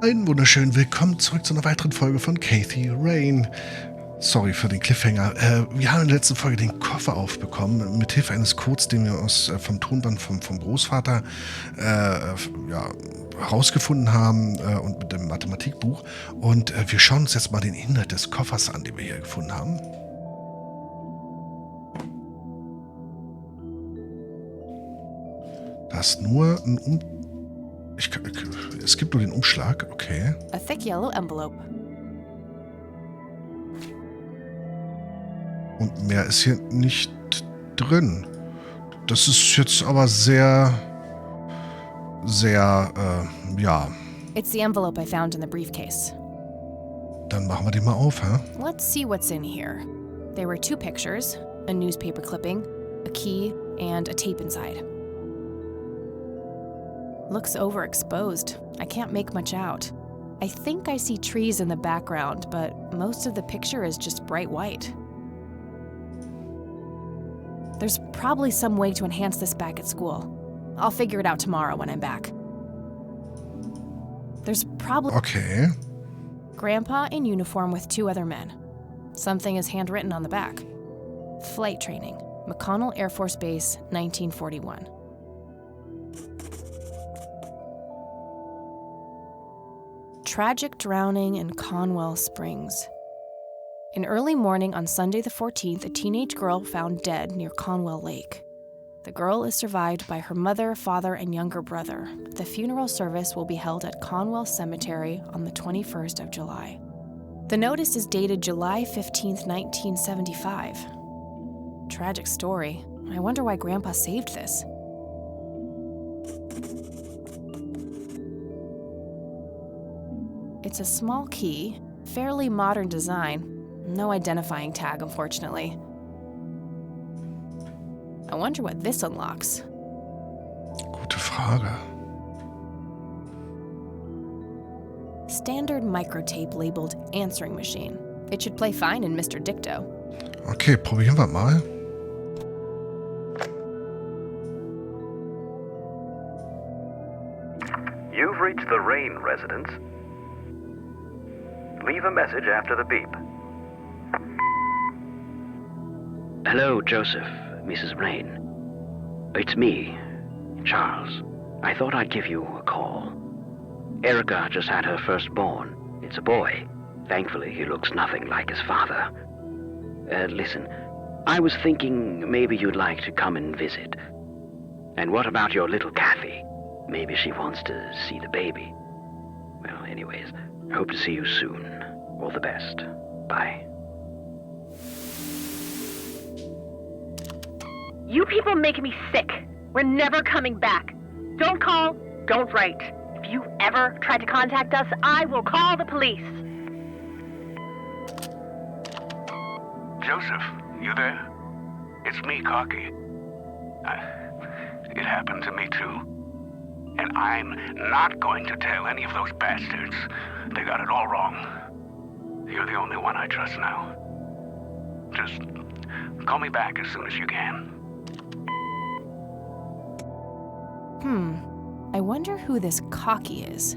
Einen wunderschönen Willkommen zurück zu einer weiteren Folge von Kathy Rain. Sorry für den Cliffhanger. Wir haben in der letzten Folge den Koffer aufbekommen, mit Hilfe eines Codes, den wir vom Tonband vom Großvater herausgefunden haben und mit dem Mathematikbuch. Und wir schauen uns jetzt mal den Inhalt des Koffers an, den wir hier gefunden haben. Da ist nur ein es gibt nur den Umschlag, okay. A thick yellow envelope. Und mehr ist hier nicht drin. Das ist jetzt aber sehr, It's the envelope I found in the briefcase. Dann machen wir den mal auf, hä? Let's see what's in here. There were 2 pictures, a newspaper clipping, a key, and a tape inside. Looks overexposed. I can't make much out. I think I see trees in the background, but most of the picture is just bright white. There's probably some way to enhance this back at school. I'll figure it out tomorrow when I'm back. There's probably... Okay. Grandpa in uniform with 2 other men. Something is handwritten on the back. Flight training, McConnell Air Force Base, 1941. Tragic drowning in Conwell Springs. In early morning on Sunday the 14th, a teenage girl found dead near Conwell Lake. The girl is survived by her mother, father, and younger brother. The funeral service will be held at Conwell Cemetery on the 21st of July. The notice is dated July 15th, 1975. Tragic story. I wonder why Grandpa saved this. It's a small key, fairly modern design. No identifying tag, unfortunately. I wonder what this unlocks. Gute Frage. Standard microtape labeled answering machine. It should play fine in Mr. Dicto. Okay, probieren wir mal. You've reached the Rain residence. Leave a message after the beep. Hello, Joseph, Mrs. Rain. It's me, Charles. I thought I'd give you a call. Erica just had her firstborn. It's a boy. Thankfully, he looks nothing like his father. Listen, I was thinking maybe you'd like to come and visit. And what about your little Kathy? Maybe she wants to see the baby. Well, anyways, hope to see you soon. All the best. Bye. You people make me sick. We're never coming back. Don't call, don't write. If you ever try to contact us, I will call the police. Joseph, you there? It's me, Cocky. It happened to me too. And I'm not going to tell any of those bastards. They got it all wrong. You're the only one I trust now. Just call me back as soon as you can. I wonder who this Cocky is.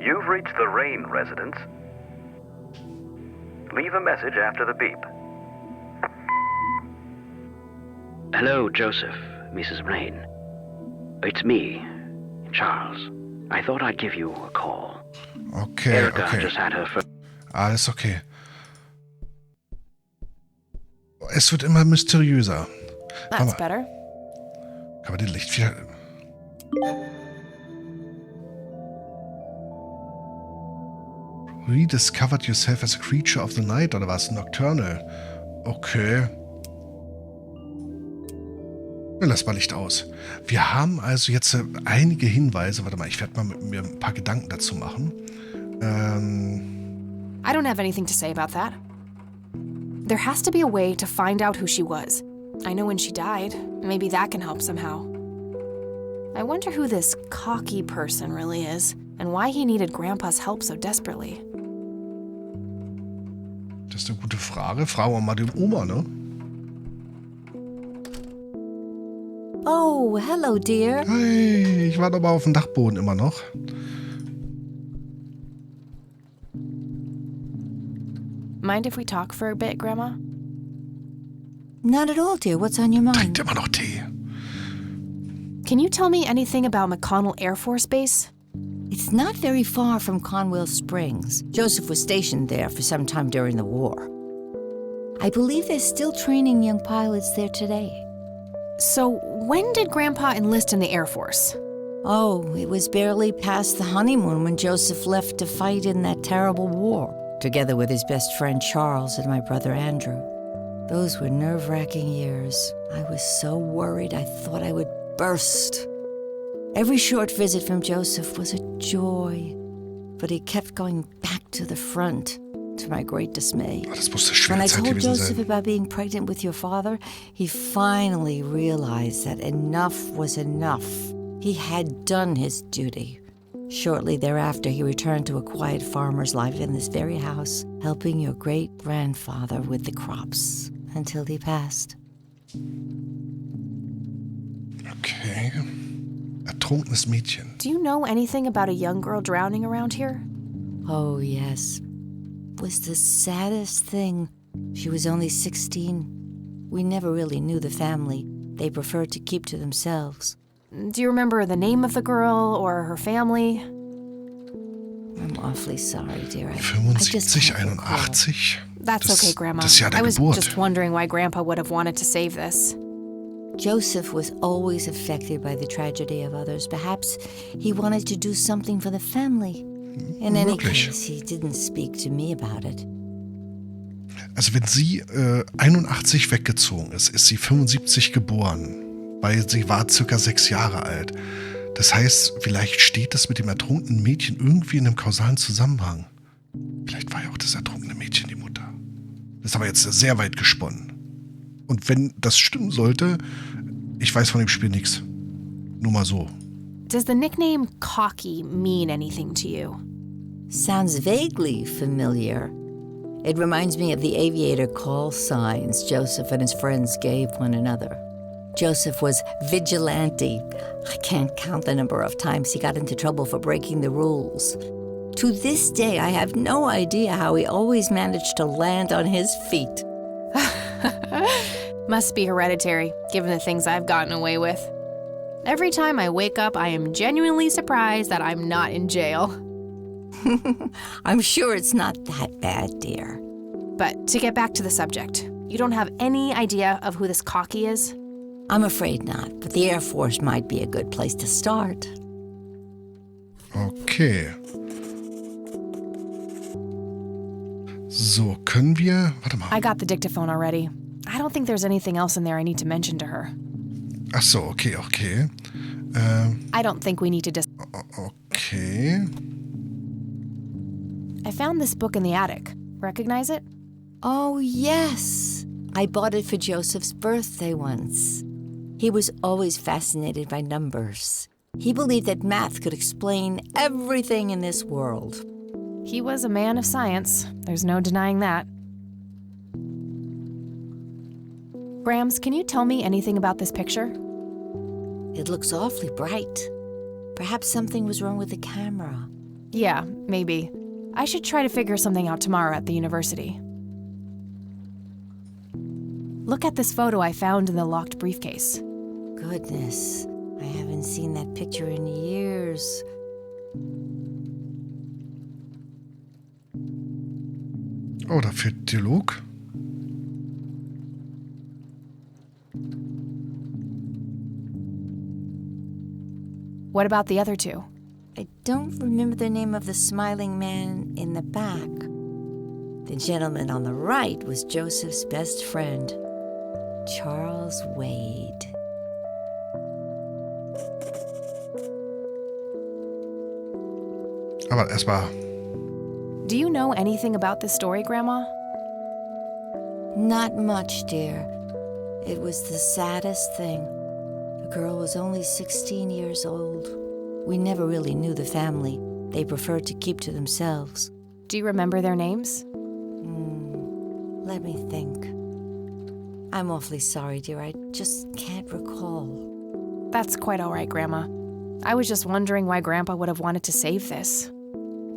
You've reached the Rain residence. Leave a message after the beep. Hello, Joseph, Mrs. Rain. It's me, Charles. I thought I'd give you a call. Okay, Erica okay. just had her Alles okay. Es wird immer mysteriöser. That's better. Kann man den Licht wieder... Rediscovered yourself as a creature of the night, oder was? Nocturnal. Okay. Dann lass mal Licht aus. Wir haben also jetzt einige Hinweise. Warte mal, ich werde mal mir ein paar Gedanken dazu machen. I don't have anything to say about that. There has to be a way to find out who she was. I know when she died. Maybe that can help somehow. I wonder who this Cocky person really is, and why he needed Grandpa's help so desperately. Das ist eine gute Frage. Fragen wir mal den Oma, ne? Oh, hello, dear. Hey, ich warte aber auf dem Dachboden immer noch. Mind if we talk for a bit, Grandma? Not at all, dear. What's on your Trinkt mind? immer noch Tee. Can you tell me anything about McConnell Air Force Base? It's not very far from Conwell Springs. Joseph was stationed there for some time during the war. I believe they're still training young pilots there today. So, when did Grandpa enlist in the Air Force? Oh, it was barely past the honeymoon when Joseph left to fight in that terrible war, together with his best friend Charles and my brother Andrew. Those were nerve-wracking years. I was so worried I thought I would burst. Every short visit from Joseph was a joy, but he kept going back to the front, to my great dismay. Oh, das muss eine When schwere I Zeit told gewesen Joseph sein. about being pregnant with your father, he finally realized that enough was enough. He had done his duty. Shortly thereafter, he returned to a quiet farmer's life in this very house, helping your great-grandfather with the crops, until he passed. Okay. Ertrunkenes Mädchen. Do you know anything about a young girl drowning around here? Oh, yes. Was the saddest thing. She was only 16. We never really knew the family. They preferred to keep to themselves. Do you remember the name of the girl or her family? I'm awfully sorry, dear. I just 75, can't recall. 81. That's Das- okay, Grandma. das Jahr der I was Geburt. just wondering why Grandpa would have wanted to save this. Joseph was always affected by the tragedy of others. Perhaps he wanted to do something for the family. In any Möglich. case, he didn't speak to me about it. Also wenn sie 81 weggezogen ist, ist sie 75 geboren, weil sie war circa 6 Jahre alt. Das heißt, vielleicht steht das mit dem ertrunkenen Mädchen irgendwie in einem kausalen Zusammenhang. Vielleicht war ja auch das ertrunkene Mädchen die Mutter. Das ist aber jetzt sehr weit gesponnen. Und wenn das stimmen sollte, ich weiß von dem Spiel nichts. Nur mal so. Does the nickname Cocky mean anything to you? Sounds vaguely familiar. It reminds me of the aviator call signs Joseph and his friends gave one another. Joseph was vigilante. I can't count the number of times he got into trouble for breaking the rules. To this day, I have no idea how he always managed to land on his feet. Must be hereditary, given the things I've gotten away with. Every time I wake up, I am genuinely surprised that I'm not in jail. I'm sure it's not that bad, dear. But to get back to the subject, you don't have any idea of who this Cocky is? I'm afraid not, but the Air Force might be a good place to start. Okay. So, können wir... Warte mal. I got the dictaphone already. I don't think there's anything else in there I need to mention to her. Ach so, okay. I don't think we need to Okay. I found this book in the attic. Recognize it? Oh, yes. I bought it for Joseph's birthday once. He was always fascinated by numbers. He believed that math could explain everything in this world. He was a man of science. There's no denying that. Grams, can you tell me anything about this picture? It looks awfully bright. Perhaps something was wrong with the camera. Yeah, maybe. I should try to figure something out tomorrow at the university. Look at this photo I found in the locked briefcase. Goodness, I haven't seen that picture in years. Oh, da fehlt Dialog. What about the other two? I don't remember the name of the smiling man in the back. The gentleman on the right was Joseph's best friend, Charles Wade. Aber erstmal. Do you know anything about this story, Grandma? Not much, dear. It was the saddest thing. The girl was only 16 years old. We never really knew the family. They preferred to keep to themselves. Do you remember their names? Let me think. I'm awfully sorry, dear. I just can't recall. That's quite all right, Grandma. I was just wondering why Grandpa would have wanted to save this.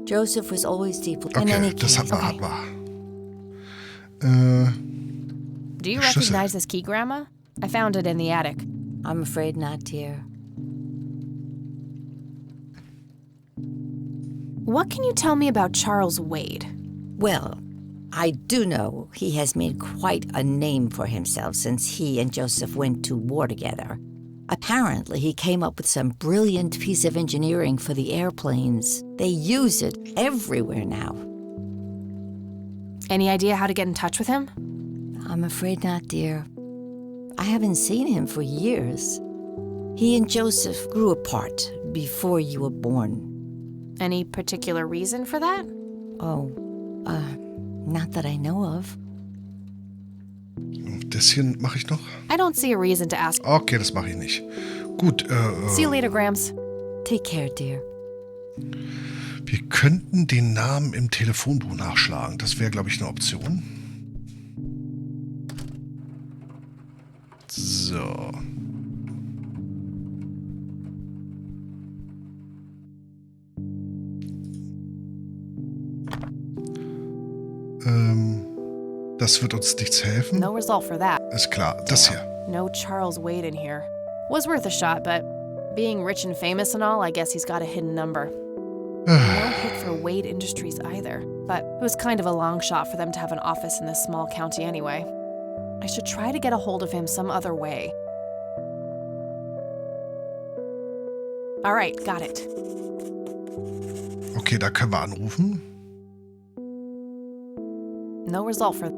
Joseph was always deeply... In Okay, any das case, haben wir aber. Do you Schlüssel. recognize this key, Grandma? I found it in the attic. I'm afraid not, dear. What can you tell me about Charles Wade? Well, I do know he has made quite a name for himself since he and Joseph went to war together. Apparently, he came up with some brilliant piece of engineering for the airplanes. They use it everywhere now. Any idea how to get in touch with him? I'm afraid not, dear. I haven't seen him for years. He and Joseph grew apart before you were born. Any particular reason for that? Oh, not that I know of. Das hier mache ich noch. I don't see a reason to ask. Okay, das mache ich nicht. Gut, See you later, Grams. Take care, dear. wir könnten den Namen im Telefonbuch nachschlagen. Das wäre, glaube ich, eine Option. So. Das wird uns nichts helfen. No result for that. Ist klar, das hier. No Charles Wade in here. Was worth a shot, but being rich and famous and all, I guess he's got a hidden number. No hit for Wade Industries either, but it was kind of a long shot for them to have an office in this small county anyway. I should try to get a hold of him some other way. All right, got it. Okay, da können wir anrufen. No result for...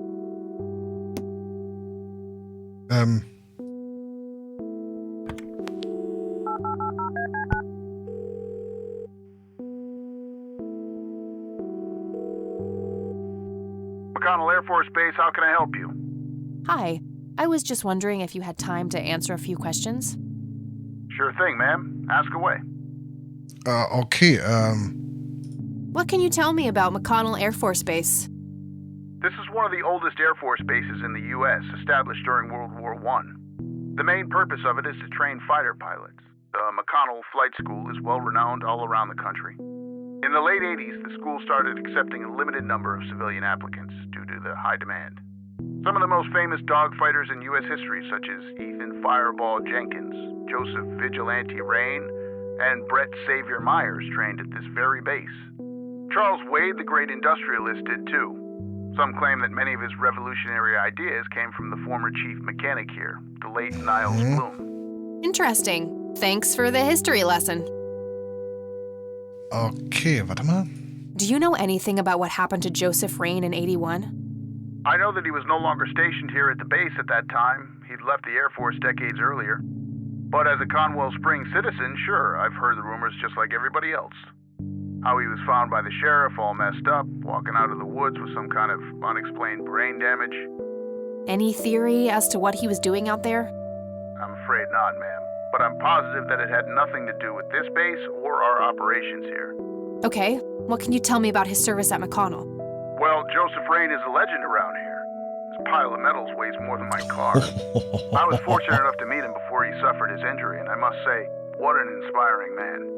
McConnell Air Force Base, how can I help you? Hi, I was just wondering if you had time to answer a few questions. Sure thing, ma'am. Ask away. Okay, What can you tell me about McConnell Air Force Base? This is one of the oldest Air Force bases in the U.S., established during World War I. The main purpose of it is to train fighter pilots. The McConnell Flight School is well-renowned all around the country. In the late 80s, the school started accepting a limited number of civilian applicants due to the high demand. Some of the most famous dogfighters in U.S. history, such as Ethan Fireball Jenkins, Joseph Vigilante Rain, and Brett Savior Myers trained at this very base. Charles Wade, the great industrialist, did too. Some claim that many of his revolutionary ideas came from the former chief mechanic here, the late Niles Bloom. Interesting. Thanks for the history lesson. okay, warte mal. Do you know anything about what happened to Joseph Rain in 81? I know that he was no longer stationed here at the base at that time. He'd left the Air Force decades earlier. But as a Conwell Springs citizen, sure, I've heard the rumors just like everybody else. How he was found by the sheriff all messed up, walking out of the woods with some kind of unexplained brain damage. Any theory as to what he was doing out there? I'm afraid not, ma'am. But I'm positive that it had nothing to do with this base or our operations here. Okay, what can you tell me about his service at McConnell? Well, Joseph Rain is a legend around here. This pile of metals weighs more than my car. I was fortunate enough to meet him before he suffered his injury, and I must say, what an inspiring man.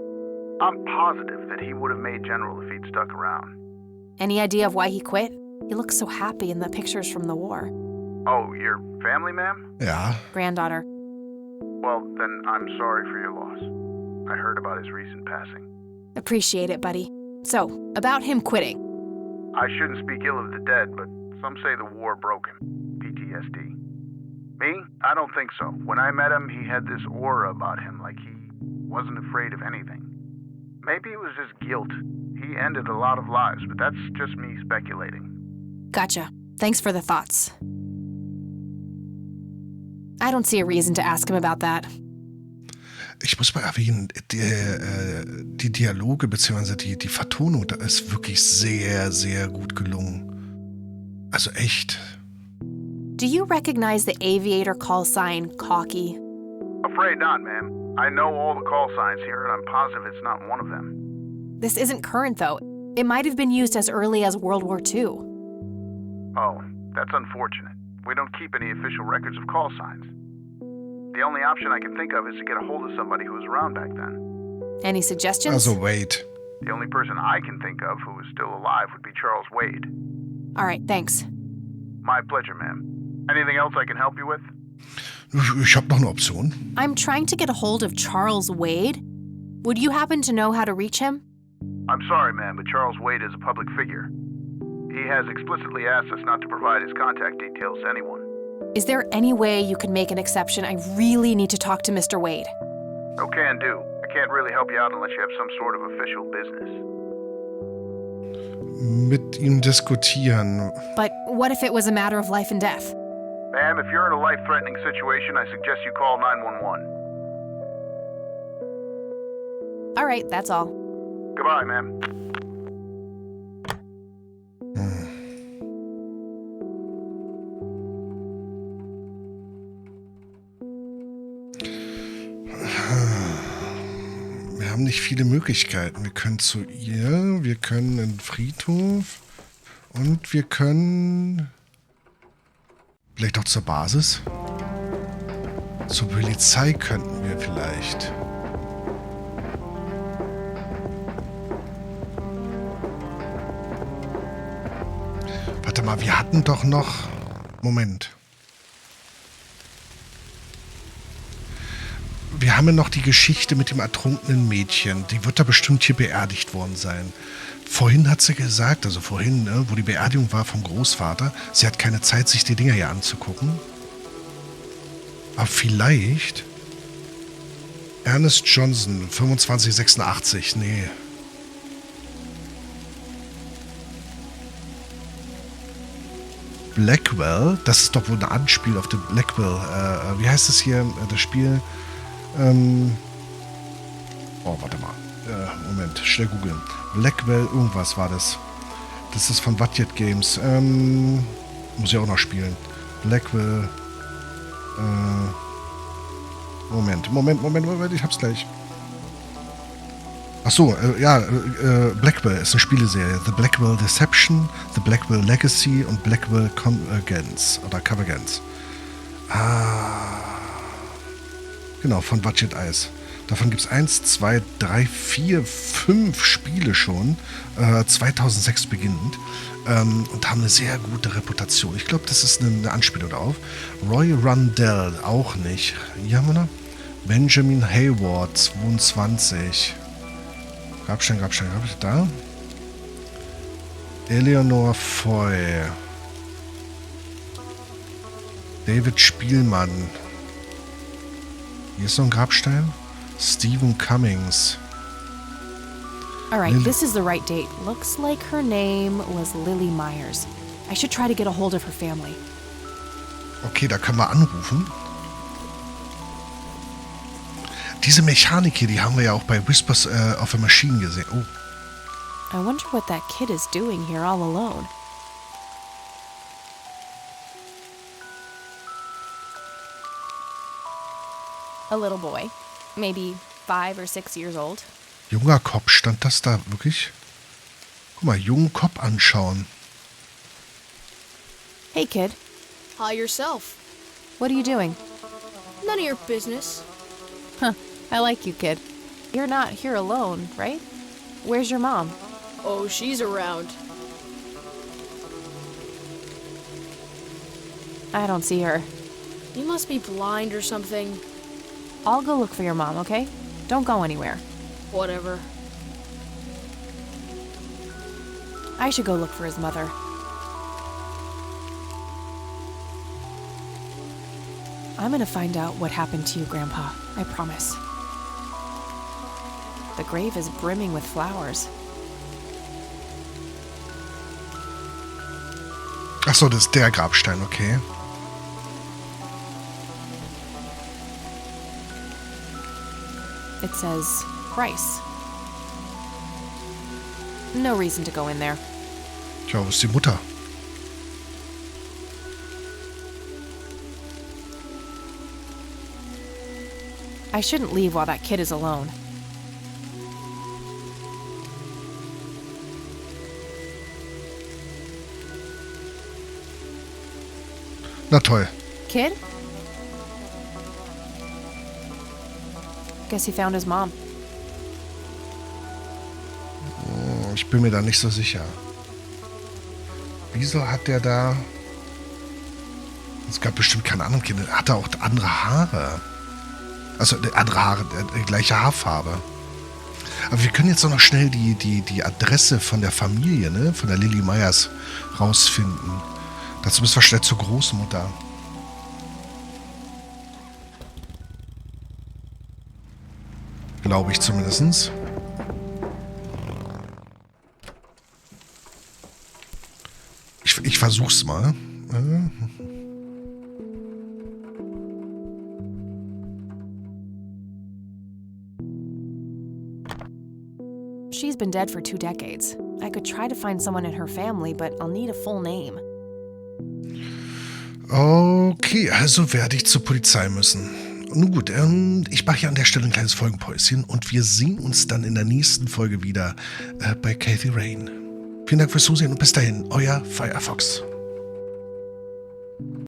I'm positive that he would have made general if he'd stuck around. Any idea of why he quit? He looks so happy in the pictures from the war. Oh, your family, ma'am? Ja, Granddaughter. Well, then I'm sorry for your loss. I heard about his recent passing. Appreciate it, buddy. So, about him quitting. I shouldn't speak ill of the dead, but some say the war broke him. PTSD. Me? I don't think so. When I met him, he had this aura about him, like he wasn't afraid of anything. Maybe it was just guilt. He ended a lot of lives, but that's just me speculating. Gotcha. Thanks for the thoughts. I don't see a reason to ask him about that. ich muss mal erwähnen, die Dialoge bzw. die Vertonung, da ist wirklich sehr, sehr gut gelungen. Also echt. Do you recognize the aviator call sign, Cocky? Afraid not, ma'am. I know all the call signs here, and I'm positive it's not one of them. This isn't current, though. It might have been used as early as World War II. Oh, that's That's unfortunate. We don't keep any official records of call signs. The only option I can think of is to get a hold of somebody who was around back then. Any suggestions? Also, Wade. The only person I can think of who is still alive would be Charles Wade. All right, thanks. My pleasure, ma'am. Anything else I can help you with? Ich hab noch eine Option. I'm trying to get a hold of Charles Wade. Would you happen to know how to reach him? I'm sorry, ma'am, but Charles Wade is a public figure. He has explicitly asked us not to provide his contact details to anyone. Is there any way you can make an exception? I really need to talk to Mr. Wade. No can do. I can't really help you out unless you have some sort of official business. Mit ihm diskutieren. But what if it was a matter of life and death? Ma'am, if you're in a life-threatening situation, I suggest you call 911. All right, that's all. Goodbye, ma'am. Wir haben nicht viele Möglichkeiten. Wir können zu ihr, wir können in den Friedhof und wir können vielleicht auch zur Basis. Zur Polizei könnten wir vielleicht. Warte mal, wir hatten doch noch... Moment. Wir haben ja noch die Geschichte mit dem ertrunkenen Mädchen. Die wird da bestimmt hier beerdigt worden sein. Vorhin hat sie gesagt, also vorhin, ne, wo die Beerdigung war vom Großvater, sie hat keine Zeit, sich die Dinger hier anzugucken. Aber vielleicht... Ernest Johnson, 2586, nee. Blackwell, das ist doch wohl ein Anspiel auf den Blackwell. Wie heißt es hier, das Spiel? Oh, warte mal. Moment, schnell googeln. Blackwell, irgendwas war das. Das ist von Budget Games. Muss ich auch noch spielen. Blackwell. Moment, ich hab's gleich. Achso, Blackwell ist eine Spieleserie. The Blackwell Deception, The Blackwell Legacy und Blackwell Convergence oder Convergence. Genau, von Budget Eyes. Davon gibt es 1, 2, 3, 4, 5 Spiele schon. 2006 beginnend. Und haben eine sehr gute Reputation. Ich glaube, das ist eine Anspielung darauf. Roy Rundell auch nicht. Hier haben wir noch. Benjamin Hayward, 22. Grabstein, da. Eleanor Foy. David Spielmann. Hier ist noch ein Grabstein. Stephen Cummings. All right, this is the right date. Looks like her name was Lily Myers. I should try to get a hold of her family. Okay, da können wir anrufen. Diese Mechanik hier, die haben wir ja auch bei Whispers of a Machine gesehen. Oh. I wonder what that kid is doing here all alone. A little boy, maybe 5 or 6 years old. Junger Cop, stand das da wirklich? Guck mal, jungen Cop anschauen. Hey, kid. Hi yourself. What are you doing? None of your business. Huh, I like you, kid. You're not here alone, right? Where's your mom? Oh, she's around. I don't see her. You must be blind or something. I'll go look for your mom, okay? Don't go anywhere. Whatever. I should go look for his mother. I'm gonna find out what happened to you, Grandpa. I promise. The grave is brimming with flowers. Ach so, das ist der Grabstein, okay. It says Price. No reason to go in there. Tja, wo ist die Mutter? I shouldn't leave while that kid is alone. Na toll. Kid? Guess he found his mom. Ich bin mir da nicht so sicher. Wieso hat der da... Es gab bestimmt keine anderen Kinder. Hat er auch andere Haare? Also andere Haare, gleiche Haarfarbe. Aber wir können jetzt auch noch schnell die Adresse von der Familie, ne? Von der Lily Myers rausfinden. Dazu müssen wir schnell zur Großmutter. Glaube ich zumindest. Ich versuch's mal. She's been dead for 2 decades. I could try to find someone in her family, but I'll need a full name. Okay, also werde ich zur Polizei müssen. Nun gut, ich mache hier an der Stelle ein kleines Folgenpäuschen und wir sehen uns dann in der nächsten Folge wieder bei Cathy Rain. Vielen Dank fürs Zusehen und bis dahin, euer Firefox.